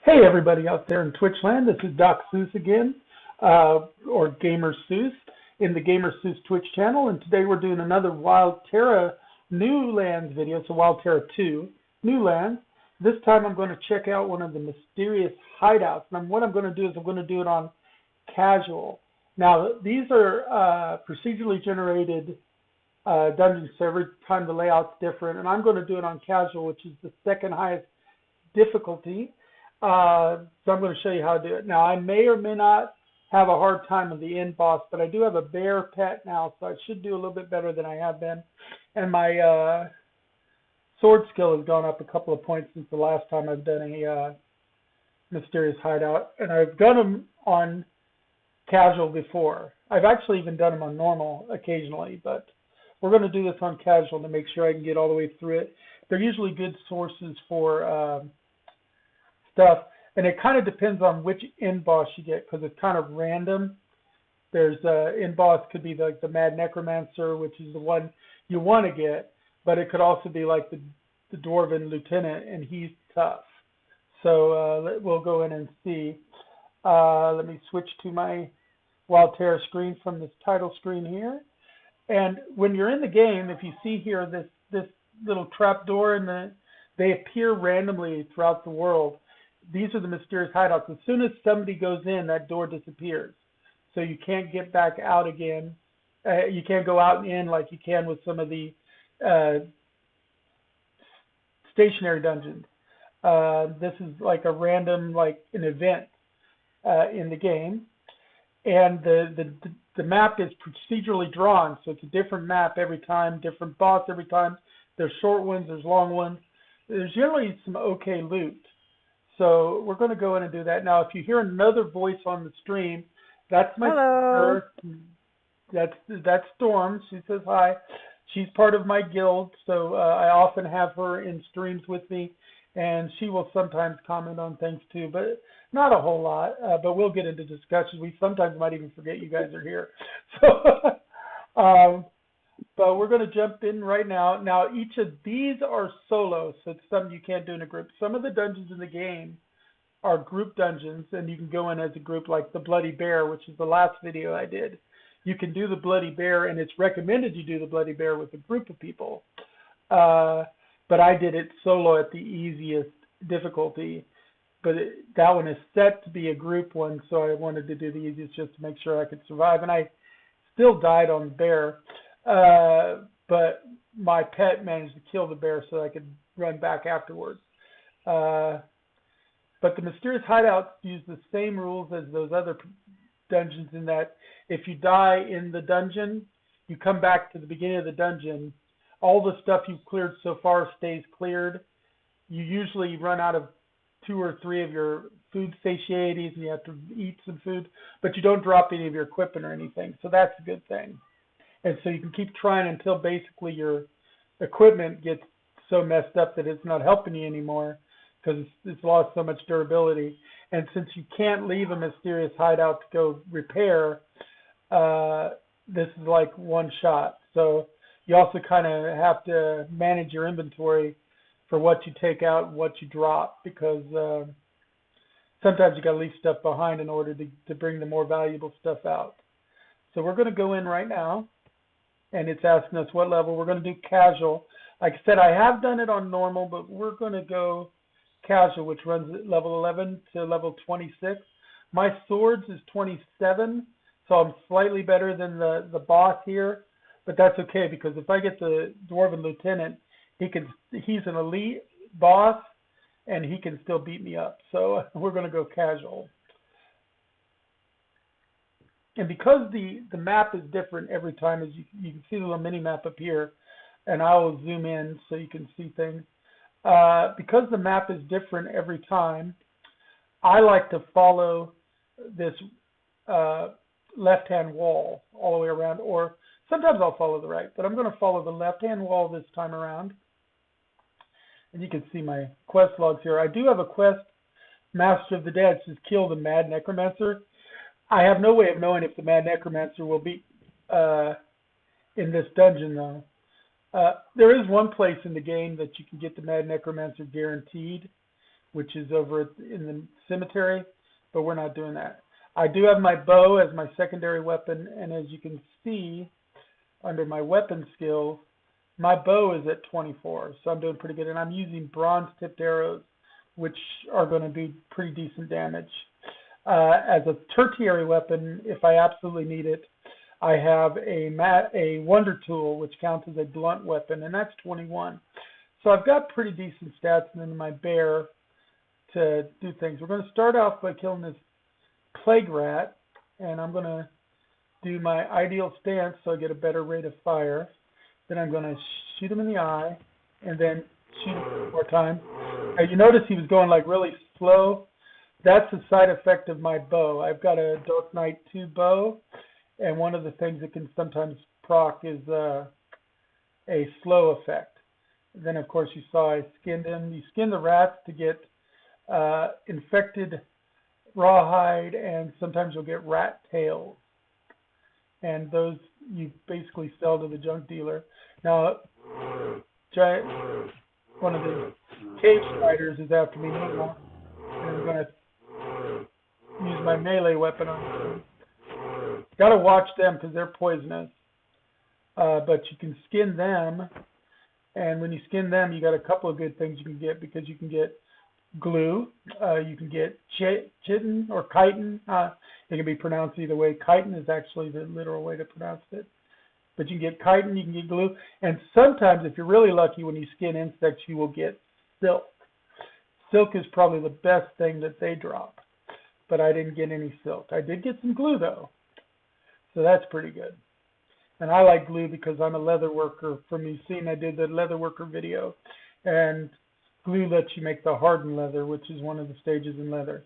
Hey everybody out there in Twitch land, this is Doc Seuss again, or Gamer Seuss, in the Gamer Seuss Twitch channel, and today we're doing another Wild Terra New Lands video, so Wild Terra 2, New Lands. This time I'm going to check out one of the mysterious hideouts, and what I'm going to do is I'm going to do it on casual. Now, these are procedurally generated dungeons, so every time the layout's different, and I'm going to do it on casual, which is the second highest difficulty. So I'm going to show you how to do it. Now, I may or may not have a hard time with the end boss, but I do have a bear pet now, so I should do a little bit better than I have been. And my sword skill has gone up a couple of points since the last time I've done a mysterious hideout. And I've done them on casual before. I've actually even done them on normal occasionally, but we're going to do this on casual to make sure I can get all the way through it. They're usually good sources for stuff, and it kind of depends on which end boss you get because it's kind of random. There's end boss could be like the Mad Necromancer, which is the one you want to get, but it could also be like the Dwarven Lieutenant, and he's tough. So we'll go in and see. Let me switch to my Wild Terra screen from this title screen here. And when you're in the game, if you see here this little trap door, they appear randomly throughout the world. These are the mysterious hideouts. As soon as somebody goes in, that door disappears. So you can't get back out again. You can't go out and in like you can with some of the stationary dungeons. This is like a random, like an event in the game. And the map is procedurally drawn. So it's a different map every time, different boss every time. There's short ones, there's long ones. There's generally some okay loot. So we're going to go in and do that. Now, if you hear another voice on the stream, that's my Hello. sister. That's Storm. She says hi. She's part of my guild, so I often have her in streams with me, and she will sometimes comment on things too, but not a whole lot. But we'll get into discussions. We sometimes might even forget you guys are here. So, but we're going to jump in right now. Now, each of these are solo, so it's something you can't do in a group. Some of the dungeons in the game are group dungeons, and you can go in as a group, like the Bloody Bear, which is the last video I did. You can do the Bloody Bear, and it's recommended you do the Bloody Bear with a group of people. But I did it solo at the easiest difficulty. But that one is set to be a group one, so I wanted to do the easiest just to make sure I could survive. And I still died on the bear. But my pet managed to kill the bear so I could run back afterwards. But the mysterious hideouts use the same rules as those other dungeons in that if you die in the dungeon, you come back to the beginning of the dungeon. All the stuff you've cleared so far stays cleared. You usually run out of 2 or 3 of your food satiaties and you have to eat some food, but you don't drop any of your equipment or anything. So that's a good thing. And so you can keep trying until basically your equipment gets so messed up that it's not helping you anymore because it's lost so much durability. And since you can't leave a mysterious hideout to go repair, this is like one shot. So you also kind of have to manage your inventory for what you take out and what you drop because sometimes you got to leave stuff behind in order to bring the more valuable stuff out. So we're going to go in right now. And it's asking us what level. We're going to do casual. Like I said, I have done it on normal, but we're going to go casual, which runs at level 11 to level 26. My swords is 27, so I'm slightly better than the boss here, but that's okay because if I get the Dwarven Lieutenant, he's an elite boss, and he can still beat me up. So we're going to go casual. And because the map is different every time, as you can see the little mini map up here, and I will zoom in so you can see things. Because the map is different every time, I like to follow this left-hand wall all the way around, or sometimes I'll follow the right, but I'm going to follow the left-hand wall this time around. And you can see my quest logs here. I do have a quest, Master of the Dead, says kill the Mad Necromancer. I have no way of knowing if the Mad Necromancer will be in this dungeon, though. There is one place in the game that you can get the Mad Necromancer guaranteed, which is over in the cemetery, but we're not doing that. I do have my bow as my secondary weapon, and as you can see under my weapon skills, my bow is at 24, so I'm doing pretty good, and I'm using bronze-tipped arrows, which are going to do pretty decent damage. As a tertiary weapon, if I absolutely need it, I have a wonder tool, which counts as a blunt weapon, and that's 21. So I've got pretty decent stats in my bear to do things. We're going to start off by killing this plague rat, and I'm going to do my ideal stance so I get a better rate of fire. Then I'm going to shoot him in the eye, and then shoot him one more time. Now you notice he was going like really slow. That's a side effect of my bow. I've got a Dark Knight 2 bow, and one of the things that can sometimes proc is a slow effect. Then of course you saw I skinned him. You skin the rats to get infected rawhide, and sometimes you'll get rat tails. And those you basically sell to the junk dealer. Now, one of the cave spiders is after me now, and I'm going to use my melee weapon on them. Got to watch them because they're poisonous. But you can skin them, and when you skin them, you got a couple of good things you can get, because you can get glue, you can get chitin or chitin. It can be pronounced either way. Chitin is actually the literal way to pronounce it. But you can get chitin, you can get glue, and sometimes, if you're really lucky, when you skin insects, you will get silk. Silk is probably the best thing that they drop, but I didn't get any silk. I did get some glue, though, so that's pretty good. And I like glue because I'm a leather worker. From you seen, I did the leather worker video, and glue lets you make the hardened leather, which is one of the stages in leather.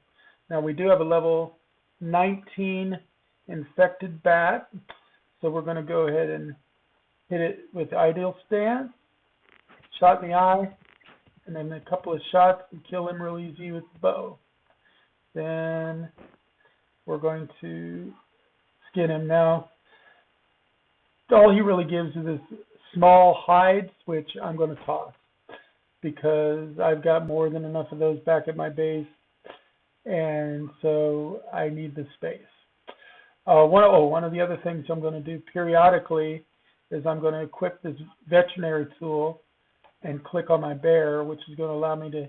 Now, we do have a level 19 infected bat, so we're going to go ahead and hit it with ideal stance, shot in the eye, and then a couple of shots and kill him real easy with the bow. Then we're going to skin him. Now, all he really gives is this small hides, which I'm going to toss, because I've got more than enough of those back at my base, and so I need the space. One of the other things I'm going to do periodically is I'm going to equip this veterinary tool and click on my bear, which is going to allow me to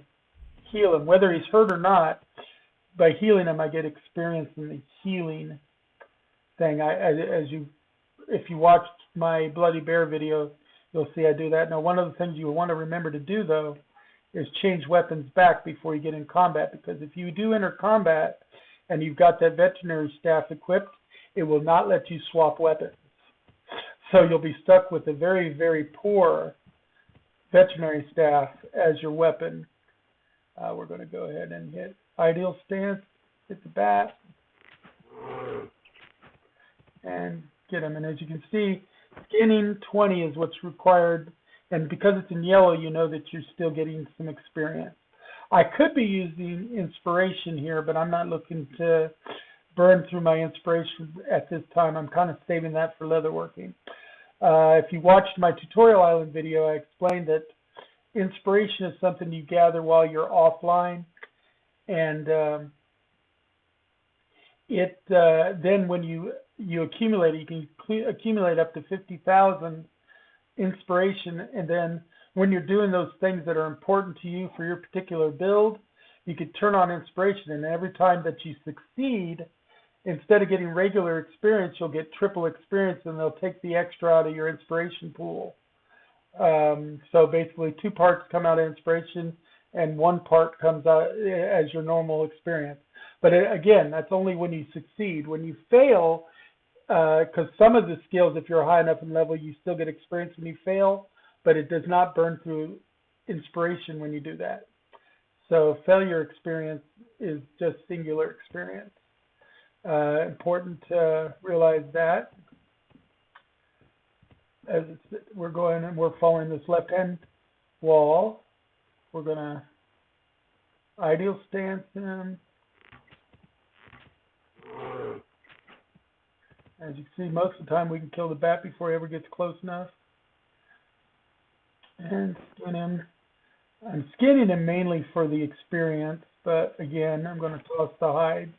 heal him. Whether he's hurt or not, by healing him, I get experience in the healing thing. If you watched my Bloody Bear video, you'll see I do that. Now, one of the things you want to remember to do, though, is change weapons back before you get in combat, because if you do enter combat and you've got that veterinary staff equipped, it will not let you swap weapons. So you'll be stuck with a very, very poor veterinary staff as your weapon. We're going to go ahead and hit ideal stance, hit the bat, and get him. And as you can see, skinning 20 is what's required, and because it's in yellow, you know that you're still getting some experience. I could be using inspiration here, but I'm not looking to burn through my inspiration at this time. I'm kind of saving that for leatherworking. If you watched my tutorial island video, I explained that inspiration is something you gather while you're offline, and then when you accumulate it, you can accumulate up to 50,000 inspiration, and then when you're doing those things that are important to you for your particular build, you could turn on inspiration, and every time that you succeed, instead of getting regular experience, you'll get triple experience, and they'll take the extra out of your inspiration pool. So basically 2 parts come out of inspiration and 1 part comes out as your normal experience. But again, that's only when you succeed. When you fail, because some of the skills, if you're high enough in level, you still get experience when you fail, but it does not burn through inspiration when you do that. So failure experience is just singular experience. Important to realize that. As we're going and we're following this left-hand wall, we're going to ideal stance him. As you can see, most of the time we can kill the bat before he ever gets close enough. And skin him. I'm skinning him mainly for the experience, but again, I'm going to toss the hides.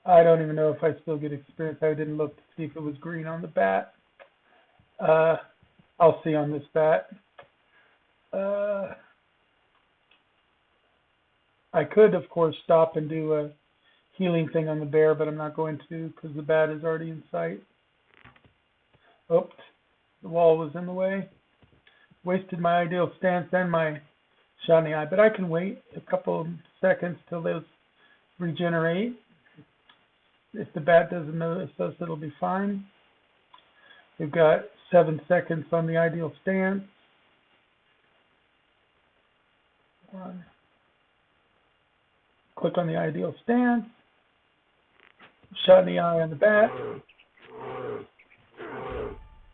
I don't even know if I still get experience. I didn't look to see if it was green on the bat. I'll see on this bat. I could, of course, stop and do a healing thing on the bear, but I'm not going to because the bat is already in sight. Oops, the wall was in the way. Wasted my ideal stance and my shot in the eye, but I can wait a couple of seconds till those regenerate. If the bat doesn't notice us, it'll be fine. We've got 7 seconds on the ideal stance. Click on the ideal stance. Shot in the eye on the bat.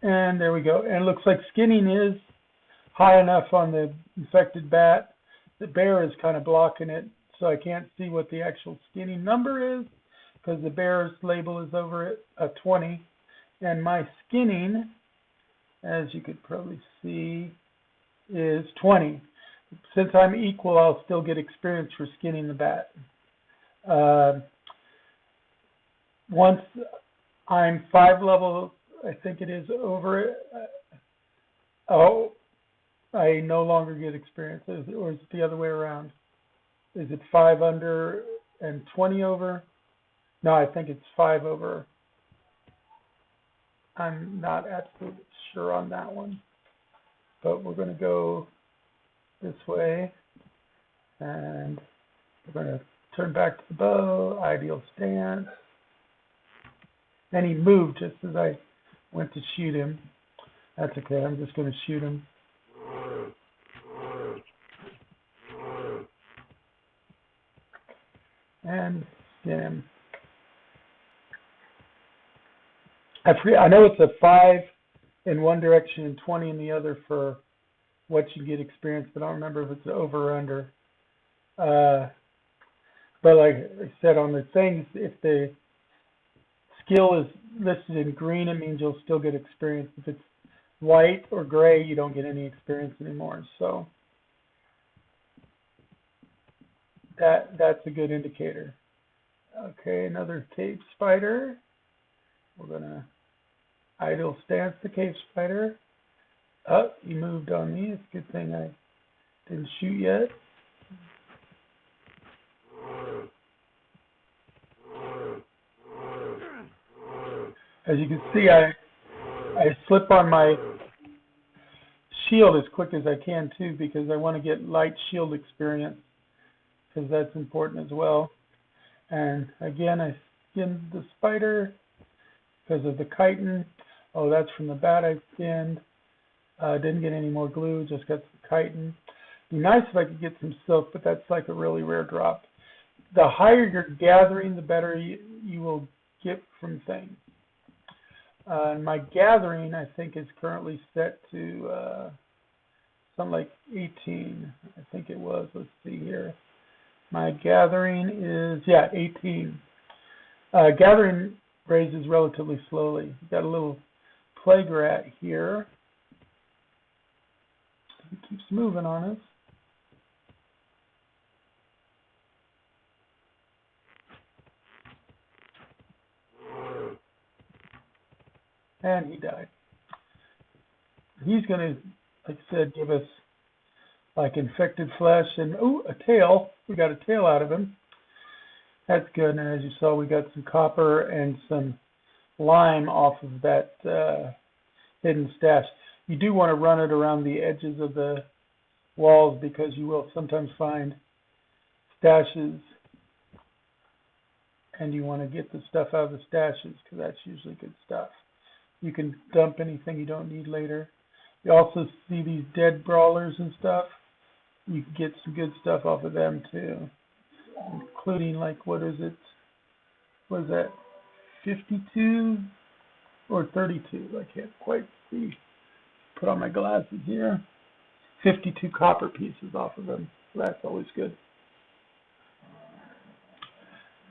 And there we go. And it looks like skinning is high enough on the infected bat. The bear is kind of blocking it, so I can't see what the actual skinning number is because the bear's label is over at 20. And my skinning, as you could probably see, is 20. Since I'm equal, I'll still get experience for skinning the bat. Once I'm 5 levels, I think it is over it. I no longer get experience, or is it the other way around? Is it 5 under and 20 over? No, I think it's 5 over. I'm not absolutely sure on that one, but we're going to go this way, and we're going to turn back to the bow, ideal stance. And he moved just as I went to shoot him. That's okay, I'm just going to shoot him. And skin him. I know it's a 5 in one direction and 20 in the other for what you get experience, but I don't remember if it's over or under. But like I said on the things, if the skill is listed in green, it means you'll still get experience. If it's white or gray, you don't get any experience anymore. So that's a good indicator. Okay, another cave spider. We're going to idle stance the cave spider. Oh, he moved on me. It's a good thing I didn't shoot yet. As you can see, I slip on my shield as quick as I can too, because I want to get light shield experience, because that's important as well. And again, I skinned the spider because of the chitin. Oh, that's from the bat I skinned. Didn't get any more glue, just got some chitin. Be nice if I could get some silk, but that's like a really rare drop. The higher you're gathering, the better you will get from things. My gathering, I think, is currently set to something like 18. I think it was. Let's see here. My gathering is, 18. Gathering raises relatively slowly. We've got a little plague rat here. He keeps moving on us. And he died. He's going to, like I said, give us like infected flesh and, a tail. We got a tail out of him. That's good. And as you saw, we got some copper and some lime off of that hidden stash. You do want to run it around the edges of the walls, because you will sometimes find stashes, and you want to get the stuff out of the stashes, because that's usually good stuff. You can dump anything you don't need later. You also see these dead brawlers and stuff. You can get some good stuff off of them too, including like, what is that, 52 or 32? I can't quite see. Put on my glasses here. 52 copper pieces off of them. So that's always good.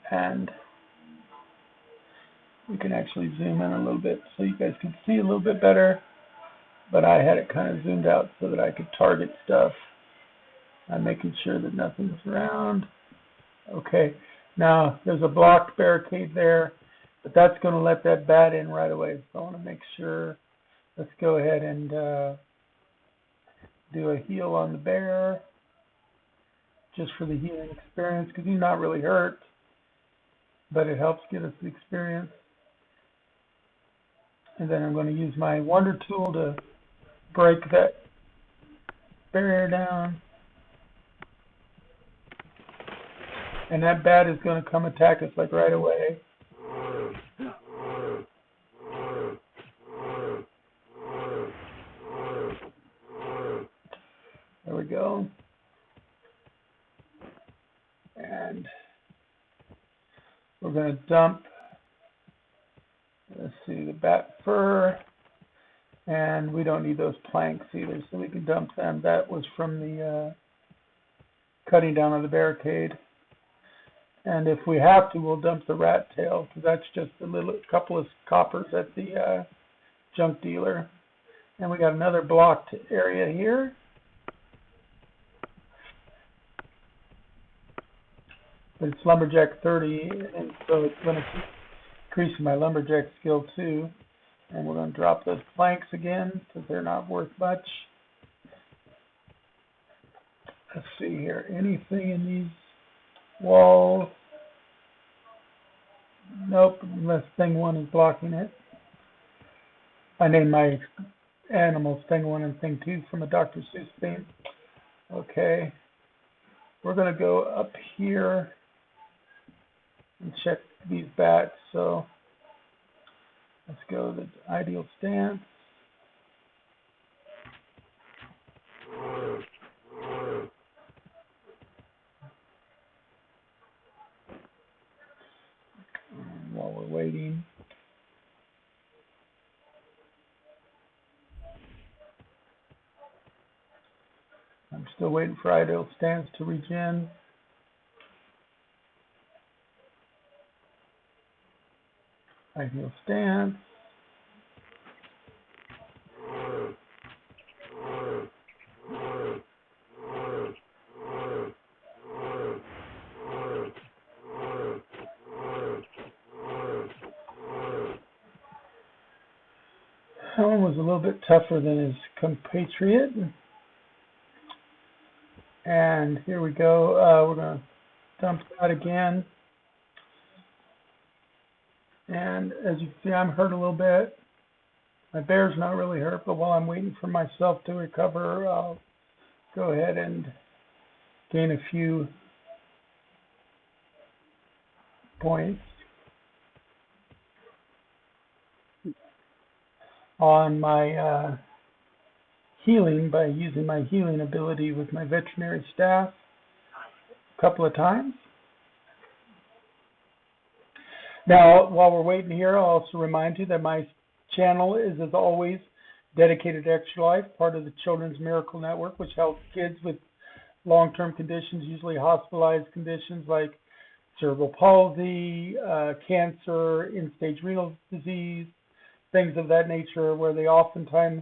And we can actually zoom in a little bit so you guys can see a little bit better. But I had it kind of zoomed out so that I could target stuff. I'm making sure that nothing's around. Okay, now there's a blocked barricade there, but that's going to let that bat in right away. So I want to make sure. Let's go ahead and do a heal on the bear, just for the healing experience, because he's not really hurt, but it helps get us the experience. And then I'm going to use my wonder tool to break that barrier down. And that bat is going to come attack us like right away. There we go. And we're going to dump, let's see, the bat fur. And we don't need those planks either, so we can dump them. That was from the cutting down of the barricade. And if we have to, we'll dump the rat tail, because that's just a couple of coppers at the junk dealer. And we got another blocked area here. But it's lumberjack 30, and so it's going to keep increasing my lumberjack skill too. And we're going to drop those planks again, because they're not worth much. Let's see here. Anything in these walls? Nope, unless thing 1 is blocking it. I named my animals thing 1 and thing 2 from a Dr. Seuss theme. Okay. We're going to go up here and check these bats. So let's go to the ideal stance. And while we're waiting, I'm still waiting for ideal stance to regen. Ideal stance. That one was a little bit tougher than his compatriot. And here we go. We're going to dump that again. And as you can see, I'm hurt a little bit. My bear's not really hurt, but while I'm waiting for myself to recover, I'll go ahead and gain a few points on my healing by using my healing ability with my veterinary staff a couple of times. Now, while we're waiting here, I'll also remind you that my channel is, as always, dedicated to Extra Life, part of the Children's Miracle Network, which helps kids with long-term conditions, usually hospitalized conditions like cerebral palsy, cancer, end-stage renal disease, things of that nature, where they oftentimes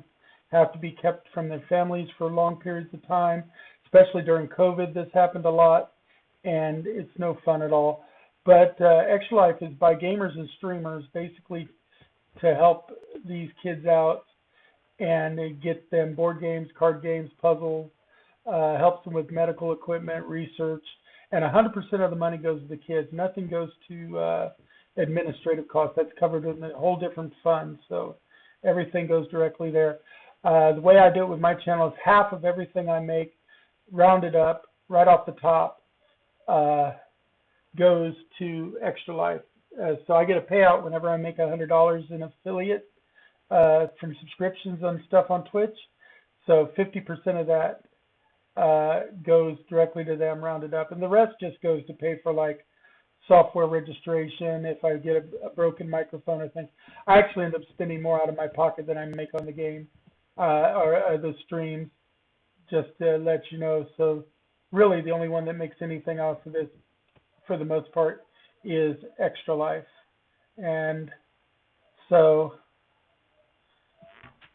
have to be kept from their families for long periods of time. Especially during COVID, this happened a lot, and it's no fun at all. But Extra Life is by gamers and streamers, basically to help these kids out and get them board games, card games, puzzles, helps them with medical equipment, research, and 100% of the money goes to the kids. Nothing goes to administrative costs. That's covered in a whole different fund, so everything goes directly there. The way I do it with my channel is half of everything I make, rounded up, right off the top, goes to Extra Life. So I get a payout whenever I make $100 in affiliate from subscriptions on stuff on Twitch. So 50% of that goes directly to them, rounded up, and the rest just goes to pay for like software registration. If I get a broken microphone or things, I actually end up spending more out of my pocket than I make on the game or the streams. Just to let you know. So really, the only one that makes anything off of this, for the most part, is Extra Life. And so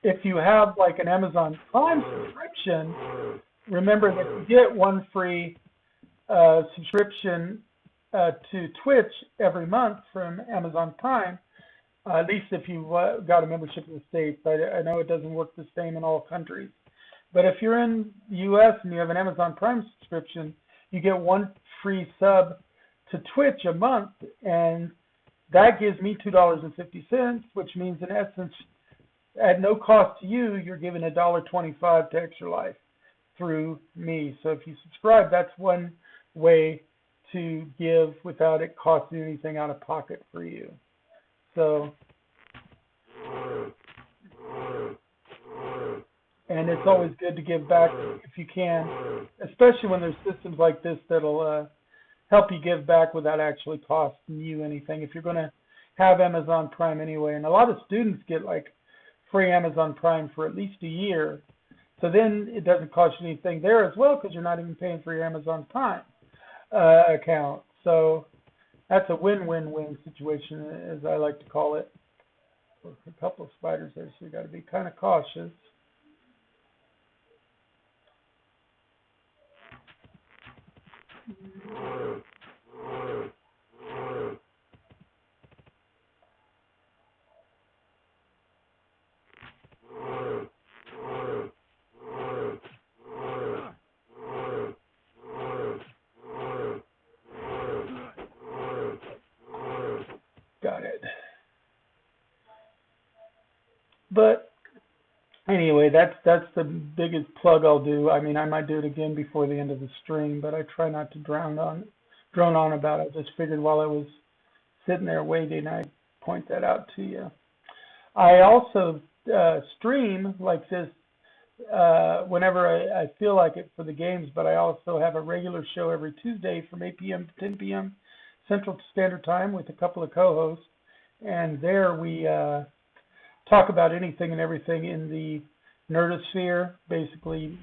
if you have like an Amazon Prime subscription, remember that you get one free subscription to Twitch every month from Amazon Prime, at least if you've got a membership in the States. I know it doesn't work the same in all countries. But if you're in the U.S. and you have an Amazon Prime subscription, you get one free sub to Twitch a month, and that gives me $2.50, which means in essence, at no cost to you, you're giving $1.25 to Extra Life through me. So if you subscribe, that's one way to give without it costing anything out of pocket for you. So, and it's always good to give back if you can, especially when there's systems like this that'll help you give back without actually costing you anything. If you're going to have Amazon Prime anyway, and a lot of students get like free Amazon Prime for at least a year, so then it doesn't cost you anything there as well because you're not even paying for your Amazon Prime account. So that's a win-win-win situation, as I like to call it. There's a couple of spiders there, so you got to be kind of cautious. Got it. But anyway, that's the biggest plug I'll do. I mean, I might do it again before the end of the stream, but I try not to drone on about it. I just figured while I was sitting there waiting, I'd point that out to you. I also stream like this whenever I feel like it for the games, but I also have a regular show every Tuesday from 8 p.m. to 10 p.m. Central Standard Time with a couple of co-hosts, and there we talk about anything and everything in the nerdosphere, basically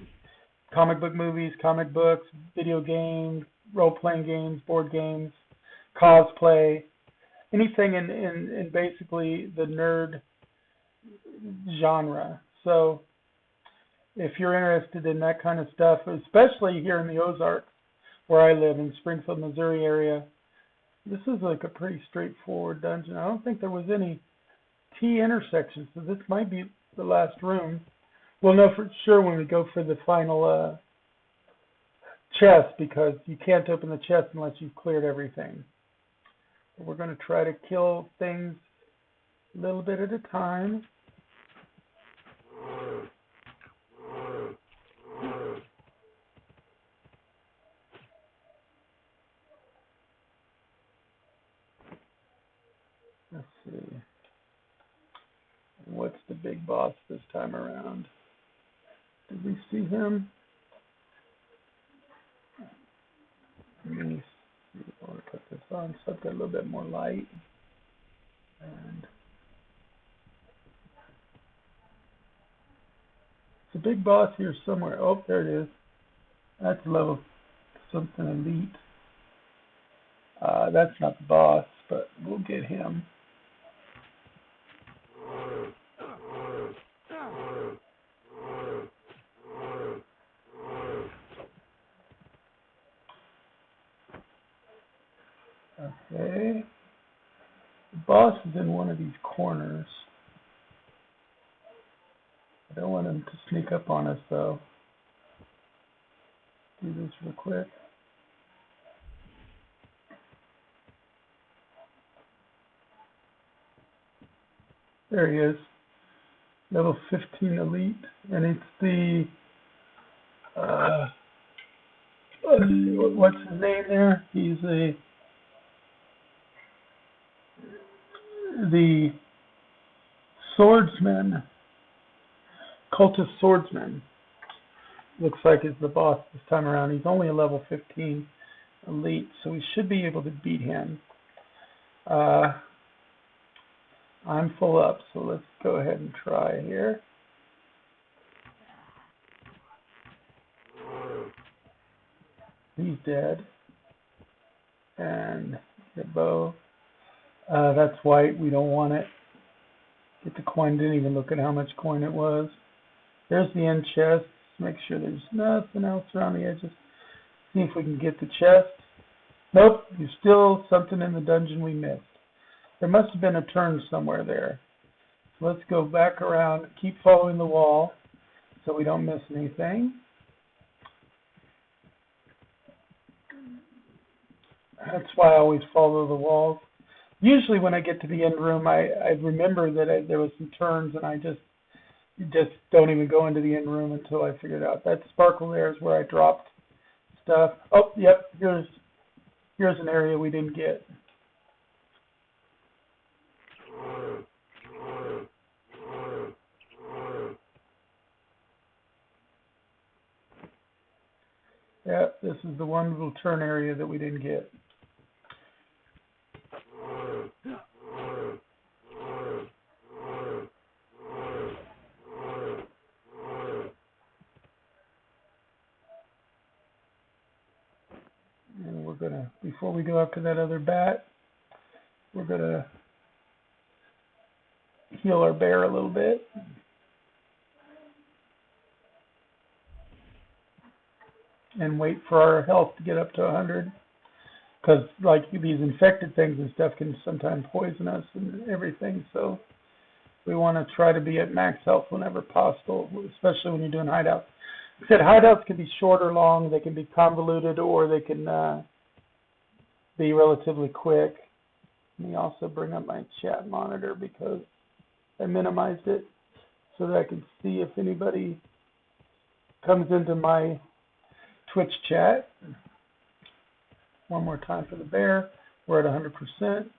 comic book movies, comic books, video games, role-playing games, board games, cosplay, anything in basically the nerd genre. So if you're interested in that kind of stuff, especially here in the Ozarks, where I live in Springfield, Missouri area, this is like a pretty straightforward dungeon. I don't think there was any T intersections, so this might be the last room. We'll know for sure when we go for the final chest, because you can't open the chest unless you've cleared everything. But we're going to try to kill things a little bit at a time. Let's see. What's the big boss this time around? Did we see him? Let me see. I'll put this on so I've got a little bit more light. And the big boss here somewhere. Oh, there it is. That's level something elite. That's not the boss, but we'll get him. Okay. The boss is in one of these corners. I don't want him to sneak up on us, though. Do this real quick. There he is. Level 15 elite. And it's the... let's see, what's his name there? He's the swordsman. Cultist swordsman. Looks like is the boss this time around. He's only a level 15 elite, so we should be able to beat him. I'm full up, so let's go ahead and try here. He's dead. And the bow. That's white. We don't want it. Get the coin. Didn't even look at how much coin it was. There's the end chest. Make sure there's nothing else around the edges. See if we can get the chest. Nope, there's still something in the dungeon we missed. There must have been a turn somewhere there. So let's go back around, keep following the wall so we don't miss anything. That's why I always follow the walls. Usually when I get to the end room, I remember that there was some turns, and I just don't even go into the end room until I figure it out. That sparkle there is where I dropped stuff. Oh, yep, here's an area we didn't get. Yep, this is the one little turn area that we didn't get. And we're gonna, before we go after that other bat, we're gonna heal our bear a little bit. And wait for our health to get up to 100. Because like these infected things and stuff can sometimes poison us and everything. So we want to try to be at max health whenever possible, especially when you're doing hideouts. I said hideouts can be short or long, they can be convoluted, or they can be relatively quick. Let me also bring up my chat monitor because I minimized it so that I can see if anybody comes into my Twitch chat. One more time for the bear. We're at 100%.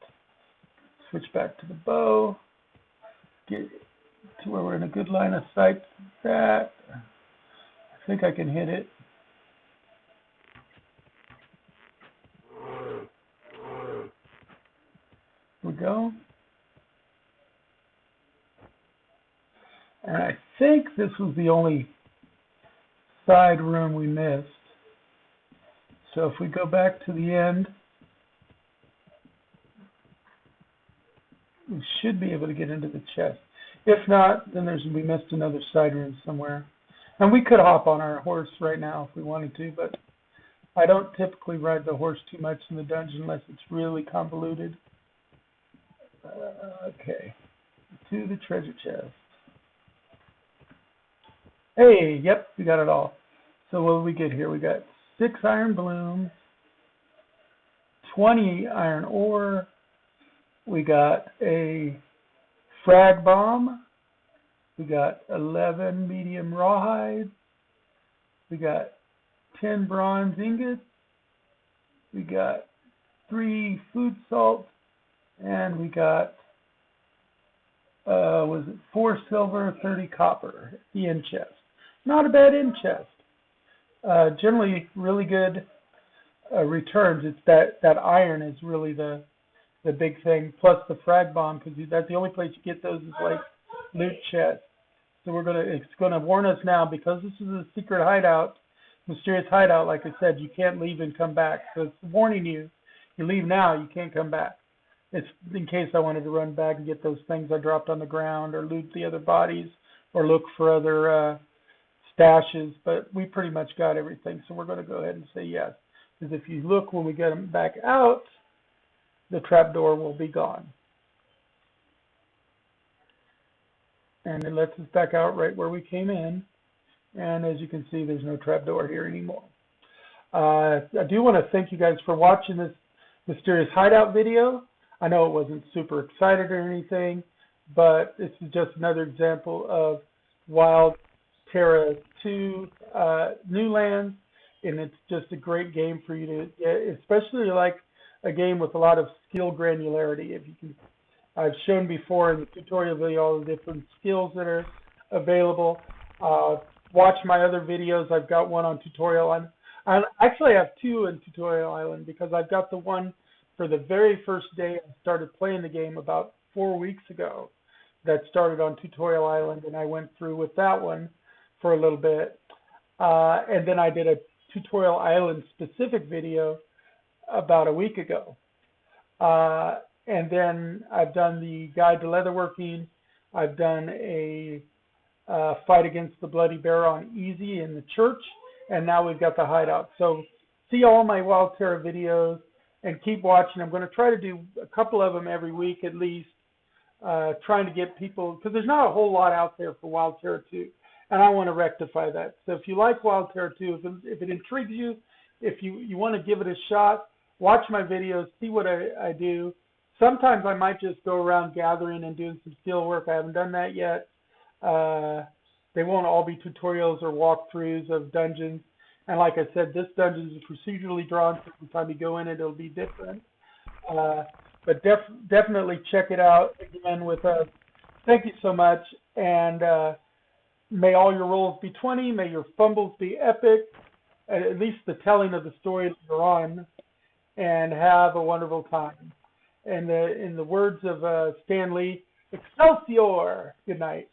Switch back to the bow. Get to where we're in a good line of sight. That I think I can hit it. Here we go. And I think this was the only side room we missed. So if we go back to the end, we should be able to get into the chest. If not, then we missed another side room somewhere. And we could hop on our horse right now if we wanted to, but I don't typically ride the horse too much in the dungeon unless it's really convoluted. Okay, to the treasure chest. Hey, yep, we got it all. So what did we get here? We got 6 iron blooms, 20 iron ore, we got a frag bomb, we got 11 medium rawhide, we got 10 bronze ingots, we got 3 food salt, and we got, 4 silver, 30 copper, the end chest. Not a bad end chest. Generally really good returns. It's that iron is really the big thing, plus the frag bomb, because that's the only place you get those is like loot chest. So it's gonna warn us now, because this is a secret hideout, mysterious hideout. Like I said, you can't leave and come back. So it's warning you. You leave now, you can't come back. It's in case I wanted to run back and get those things I dropped on the ground, or loot the other bodies, or look for other stashes, but we pretty much got everything, so we're going to go ahead and say yes. Because if you look when we get them back out, the trapdoor will be gone. And it lets us back out right where we came in. And as you can see, there's no trapdoor here anymore. I do want to thank you guys for watching this mysterious hideout video. I know it wasn't super excited or anything, but this is just another example of Wild Terra 2 new lands, and it's just a great game for you to get, especially like a game with a lot of skill granularity. If you can, I've shown before in the tutorial video all the different skills that are available. Watch my other videos. I've got one on Tutorial Island. I actually have 2 in Tutorial Island, because I've got the one for the very first day I started playing the game about 4 weeks ago that started on Tutorial Island, and I went through with that one for a little bit. And then I did a Tutorial Island specific video about a week ago. And then I've done the guide to leatherworking. I've done a fight against the Bloody Bear on easy in the church, and now we've got the Hideout. So see all my Wild Terra videos and keep watching. I'm going to try to do a couple of them every week at least, trying to get people, because there's not a whole lot out there for Wild Terra 2, and I want to rectify that. So if you like Wild Terra 2, if it intrigues you, if you want to give it a shot, watch my videos, see what I do. Sometimes I might just go around gathering and doing some steel work. I haven't done that yet. They won't all be tutorials or walkthroughs of dungeons. And like I said, this dungeon is procedurally drawn, so every time you go in it, it'll be different. But definitely check it out again with us. Thank you so much, and may all your rolls be 20, may your fumbles be epic, at least the telling of the story that you're on, and have a wonderful time. And in the words of Stan Lee, Excelsior! Good night.